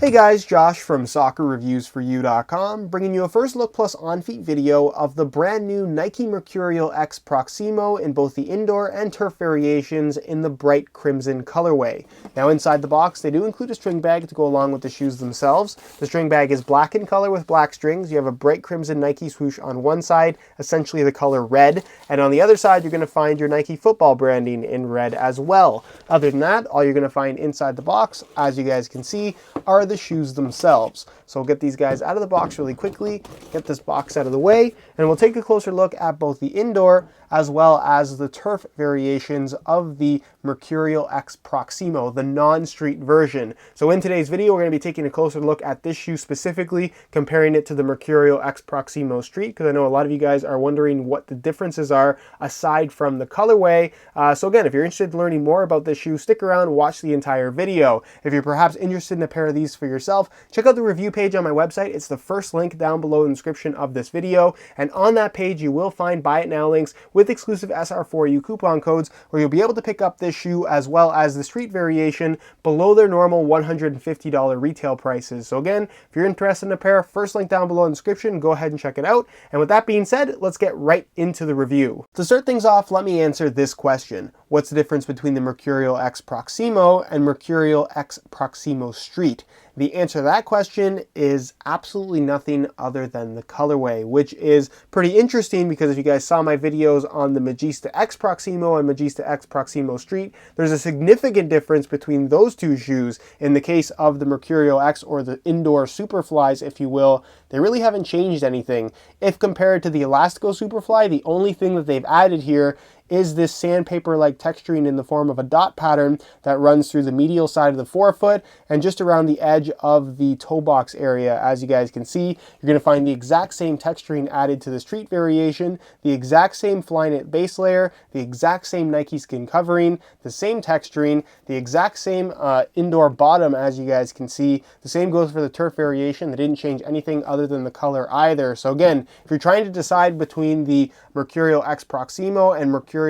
Hey guys, Josh from SoccerReviewsForYou.com, bringing you a first look plus on-feet video of the brand new Nike MercurialX Proximo in both the indoor and turf variations in the bright crimson colorway. Now inside the box, they do include a string bag to go along with the shoes themselves. The string bag is black in color with black strings. You have a bright crimson Nike swoosh on one side, essentially the color red, and on the other side, you're going to find your Nike football branding in red as well. Other than that, all you're going to find inside the box, as you guys can see, are the shoes themselves. So we'll get these guys out of the box really quickly, get this box out of the way, and we'll take a closer look at both the indoor as well as the turf variations of the MercurialX Proximo, the non-street version. So in today's video, we're going to be taking a closer look at this shoe specifically, comparing it to the MercurialX Proximo Street, because I know a lot of you guys are wondering what the differences are aside from the colorway. So again, if you're interested in learning more about this shoe, stick around, watch the entire video. If you're perhaps interested in a pair of these for yourself, check out the review page on my website. It's the first link down below in the description of this video, and on that page you will find buy it now links with exclusive SR4U coupon codes where you'll be able to pick up this shoe as well as the street variation below their normal $150 retail prices. So again, if you're interested in a pair, first link down below in the description, go ahead and check it out. And with that being said, let's get right into the review. To start things off, let me answer this question. What's the difference between the MercurialX Proximo and MercurialX Proximo Street? The answer to that question is absolutely nothing other than the colorway, which is pretty interesting because if you guys saw my videos on the Magista X Proximo and Magista X Proximo Street, there's a significant difference between those two shoes. In the case of the MercurialX, or the indoor Superflies, if you will, they really haven't changed anything. If compared to the Elastico Superfly, the only thing that they've added here is this sandpaper-like texturing in the form of a dot pattern that runs through the medial side of the forefoot and just around the edge of the toe box area. As you guys can see, you're going to find the exact same texturing added to the street variation, the exact same Flyknit base layer, the exact same Nike skin covering, the same texturing, the exact same indoor bottom, as you guys can see. The same goes for the turf variation. They didn't change anything other than the color either. So again, if you're trying to decide between the MercurialX Proximo and MercurialX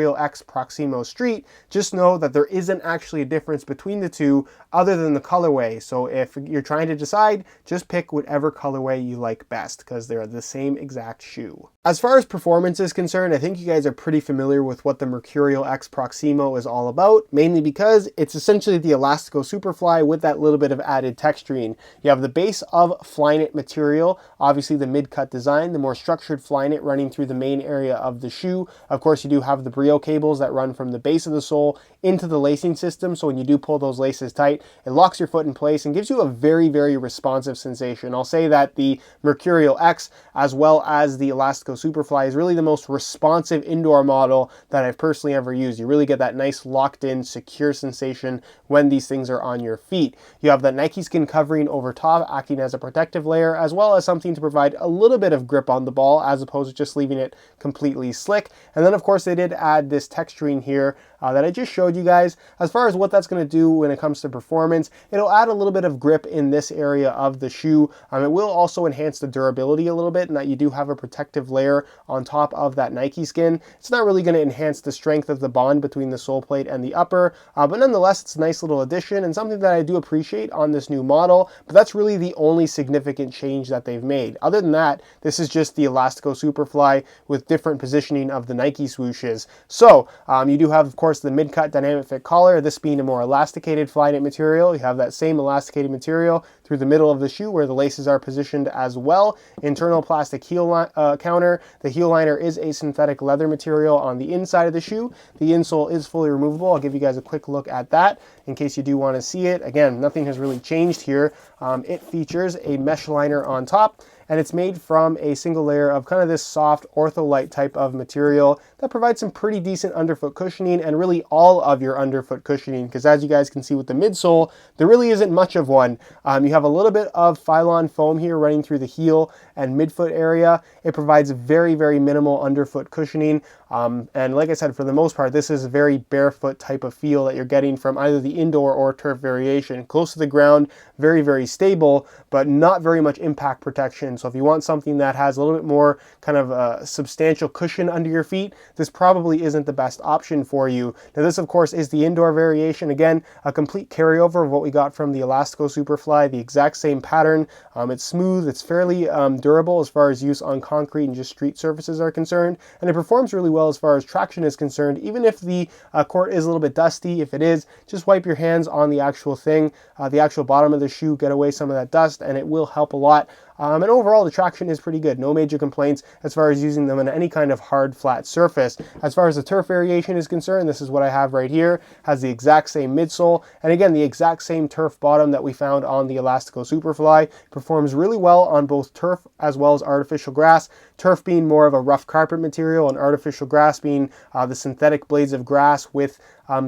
Proximo Street, just know that there isn't actually a difference between the two other than the colorway. So if you're trying to decide, just pick whatever colorway you like best because they're the same exact shoe. As far as performance is concerned, I think you guys are pretty familiar with what the MercurialX Proximo is all about, mainly because it's essentially the Elastico Superfly with that little bit of added texturing. You have the base of Flyknit material, obviously the mid-cut design, the more structured Flyknit running through the main area of the shoe. Of course, you do have the Brio cables that run from the base of the sole into the lacing system, so when you do pull those laces tight, it locks your foot in place and gives you a very, very responsive sensation. I'll say that the MercurialX, as well as the Elastico Superfly, is really the most responsive indoor model that I've personally ever used. You really get that nice locked-in, secure sensation when these things are on your feet. You have that Nike skin covering over top, acting as a protective layer, as well as something to provide a little bit of grip on the ball, as opposed to just leaving it completely slick. And then, of course, they did add this texturing here that I just showed you guys. As far as what that's going to do when it comes to performance, it'll add a little bit of grip in this area of the shoe. It will also enhance the durability a little bit, in that you do have a protective layer on top of that Nike skin. It's not really going to enhance the strength of the bond between the sole plate and the upper, but nonetheless, it's a nice little addition and something that I do appreciate on this new model, but that's really the only significant change that they've made. Other than that, this is just the Elastico Superfly with different positioning of the Nike swooshes. So you do have, of course, the mid-cut dynamic fit collar, this being a more elasticated Flyknit material. You have that same elasticated material through the middle of the shoe where the laces are positioned as well. Internal plastic heel counter. The heel liner is a synthetic leather material on the inside of the shoe. The insole is fully removable. I'll give you guys a quick look at that in case you do want to see it. Again, nothing has really changed here. It features a mesh liner on top, and it's made from a single layer of kind of this soft ortholite type of material that provides some pretty decent underfoot cushioning, and really all of your underfoot cushioning, because as you guys can see with the midsole, there really isn't much of one. You have a little bit of Phylon foam here running through the heel, and midfoot area. It provides very, very minimal underfoot cushioning. And like I said, for the most part, this is a very barefoot type of feel that you're getting from either the indoor or turf variation. Close to the ground, very, very stable, but not very much impact protection. So if you want something that has a little bit more kind of a substantial cushion under your feet, this probably isn't the best option for you. Now this, of course, is the indoor variation. Again, a complete carryover of what we got from the Elastico Superfly, the exact same pattern. It's smooth, it's fairly durable as far as use on concrete and just street surfaces are concerned, and it performs really well as far as traction is concerned. Even if the court is a little bit dusty, if it is, just wipe your hands on the actual thing, the actual bottom of the shoe, get away some of that dust, and it will help a lot. And overall, the traction is pretty good. No major complaints as far as using them on any kind of hard, flat surface. As far as the turf variation is concerned, this is what I have right here. Has the exact same midsole, and again, the exact same turf bottom that we found on the Elastico Superfly. Performs really well on both turf as well as artificial grass. Turf being more of a rough carpet material, and artificial grass being the synthetic blades of grass with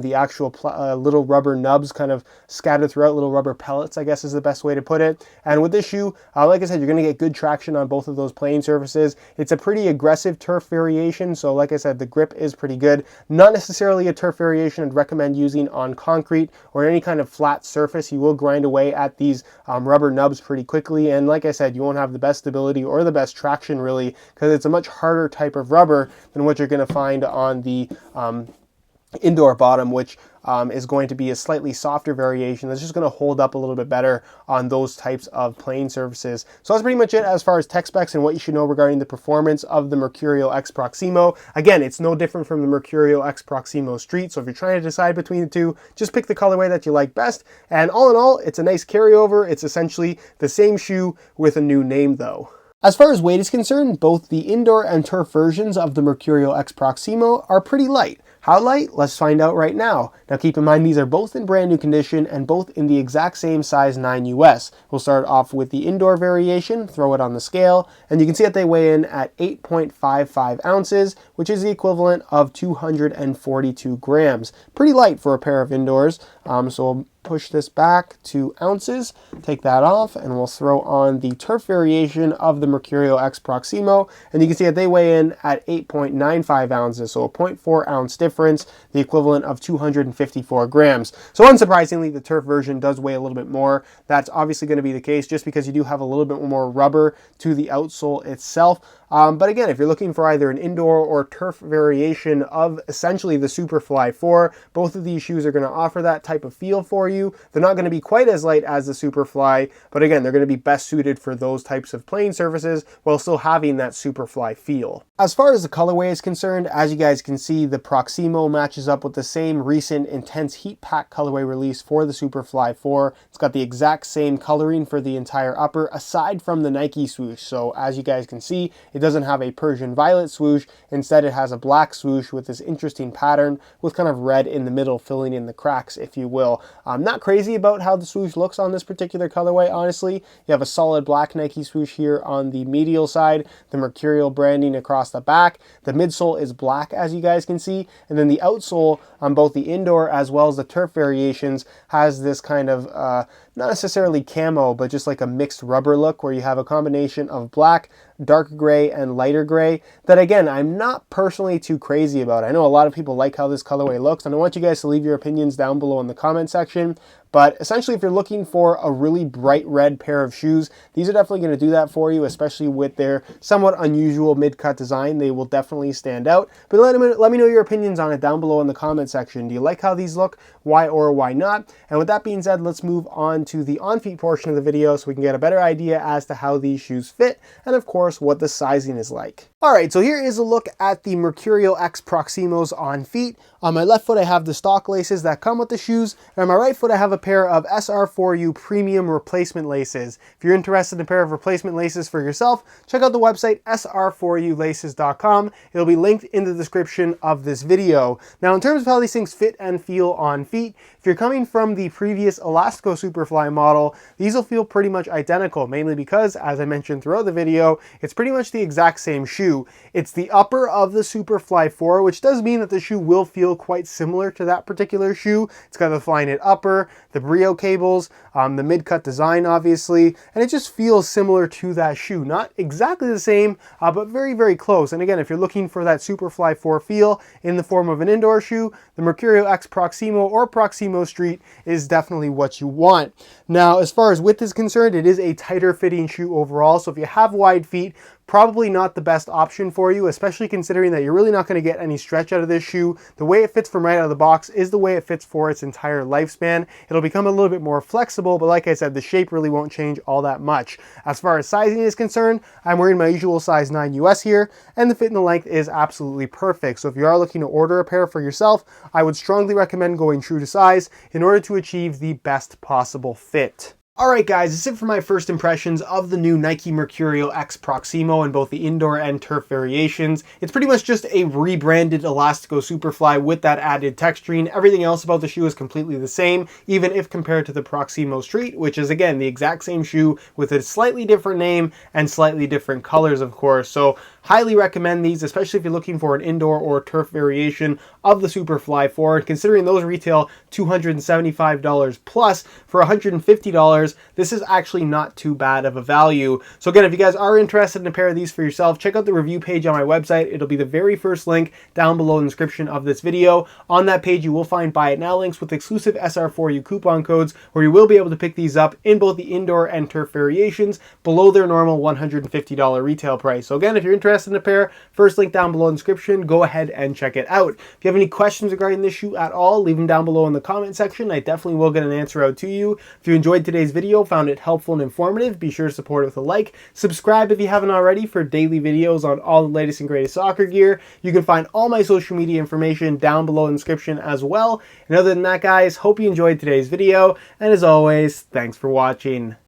the actual little rubber nubs kind of scattered throughout, little rubber pellets, I guess is the best way to put it. And with this shoe, like I said, you're going to get good traction on both of those playing surfaces. It's a pretty aggressive turf variation, so like I said, the grip is pretty good. Not necessarily a turf variation I'd recommend using on concrete or any kind of flat surface. You will grind away at these rubber nubs pretty quickly, and like I said, you won't have the best stability or the best traction really, because it's a much harder type of rubber than what you're going to find on the indoor bottom, which is going to be a slightly softer variation that's just going to hold up a little bit better on those types of playing surfaces. So that's pretty much it as far as tech specs and what you should know regarding the performance of the MercurialX Proximo. Again, it's no different from the MercurialX Proximo Street, so if you're trying to decide between the two, just pick the colorway that you like best. And all in all, it's a nice carryover. It's essentially the same shoe with a new name though. As far as weight is concerned, both the indoor and turf versions of the MercurialX Proximo are pretty light. How light? Let's find out right now. Now keep in mind these are both in brand new condition and both in the exact same size 9 US. We'll start off with the indoor variation, throw it on the scale, and you can see that they weigh in at 8.55 ounces, which is the equivalent of 242 grams. Pretty light for a pair of indoors, so we'll push this back 2 ounces, take that off, and we'll throw on the turf variation of the MercurialX Proximo, and you can see that they weigh in at 8.95 ounces, so a 0.4 ounce difference, the equivalent of 254 grams. So unsurprisingly, the turf version does weigh a little bit more. That's obviously going to be the case just because you do have a little bit more rubber to the outsole itself. But again, if you're looking for either an indoor or turf variation of essentially the Superfly 4, both of these shoes are going to offer that type of feel for you. They're not going to be quite as light as the Superfly, but again, they're going to be best suited for those types of playing surfaces while still having that Superfly feel. As far as the colorway is concerned, as you guys can see, the Proximo matches up with the same recent Intense Heat Pack colorway release for the Superfly 4. It's got the exact same coloring for the entire upper, aside from the Nike swoosh. So as you guys can see, it doesn't have a Persian violet swoosh. Instead, it has a black swoosh with this interesting pattern with kind of red in the middle, filling in the cracks, if you will. I'm not crazy about how the swoosh looks on this particular colorway, honestly. You have a solid black Nike swoosh here on the medial side, the Mercurial branding across the back. The midsole is black, as you guys can see, and then the outsole on both the indoor as well as the turf variations has this kind of not necessarily camo, but just like a mixed rubber look where you have a combination of black, dark gray, and lighter gray that, again, I'm not personally too crazy about. I know a lot of people like how this colorway looks, and I want you guys to leave your opinions down below in the comment section. But essentially, if you're looking for a really bright red pair of shoes, these are definitely going to do that for you, especially with their somewhat unusual mid-cut design. They will definitely stand out. But let me know your opinions on it down below in the comment section. Do you like how these look? Why or why not? And with that being said, let's move on to the on-feet portion of the video so we can get a better idea as to how these shoes fit and, of course, what the sizing is like. Alright, so here is a look at the MercurialX Proximos on feet. On my left foot, I have the stock laces that come with the shoes, and on my right foot, I have a pair of SR4U premium replacement laces. If you're interested in a pair of replacement laces for yourself, check out the website sr4ulaces.com. It'll be linked in the description of this video. Now, in terms of how these things fit and feel on feet, if you're coming from the previous Elastico Superfly model, these will feel pretty much identical, mainly because, as I mentioned throughout the video, it's pretty much the exact same shoe. It's the upper of the Superfly 4, which does mean that the shoe will feel quite similar to that particular shoe. It's got the Flyknit upper, the Brio cables, the mid-cut design obviously, and it just feels similar to that shoe. Not exactly the same, but very, very close. And again, if you're looking for that Superfly 4 feel in the form of an indoor shoe, the MercurialX Proximo or Proximo Street is definitely what you want. Now, as far as width is concerned, it is a tighter fitting shoe overall, so if you have wide feet, probably not the best option for you, especially considering that you're really not going to get any stretch out of this shoe. The way it fits from right out of the box is the way it fits for its entire lifespan. It'll become a little bit more flexible, but like I said, the shape really won't change all that much. As far as sizing is concerned, I'm wearing my usual size 9 US here, and the fit and the length is absolutely perfect. So if you are looking to order a pair for yourself, I would strongly recommend going true to size in order to achieve the best possible fit. Alright guys, that's it for my first impressions of the new Nike MercurialX Proximo in both the indoor and turf variations. It's pretty much just a rebranded Elastico Superfly with that added texturing. Everything else about the shoe is completely the same, even if compared to the Proximo Street, which is again the exact same shoe with a slightly different name and slightly different colors, of course. So highly recommend these, especially if you're looking for an indoor or turf variation of the Superfly 4. Considering those retail $275 plus, for $150, this is actually not too bad of a value. So again, if you guys are interested in a pair of these for yourself, check out the review page on my website. It'll be the very first link down below in the description of this video. On that page, you will find Buy It Now links with exclusive SR4U coupon codes, where you will be able to pick these up in both the indoor and turf variations below their normal $150 retail price. So again, if you're interested in a pair, first link down below in the description, go ahead and check it out. If you have any questions regarding this shoe at all, leave them down below in the comment section. I definitely will get an answer out to you. If you enjoyed today's video, found it helpful and informative, be sure to support it with a like. Subscribe if you haven't already for daily videos on all the latest and greatest soccer gear. You can find all my social media information down below in the description as well. And other than that, guys, hope you enjoyed today's video. And as always, thanks for watching.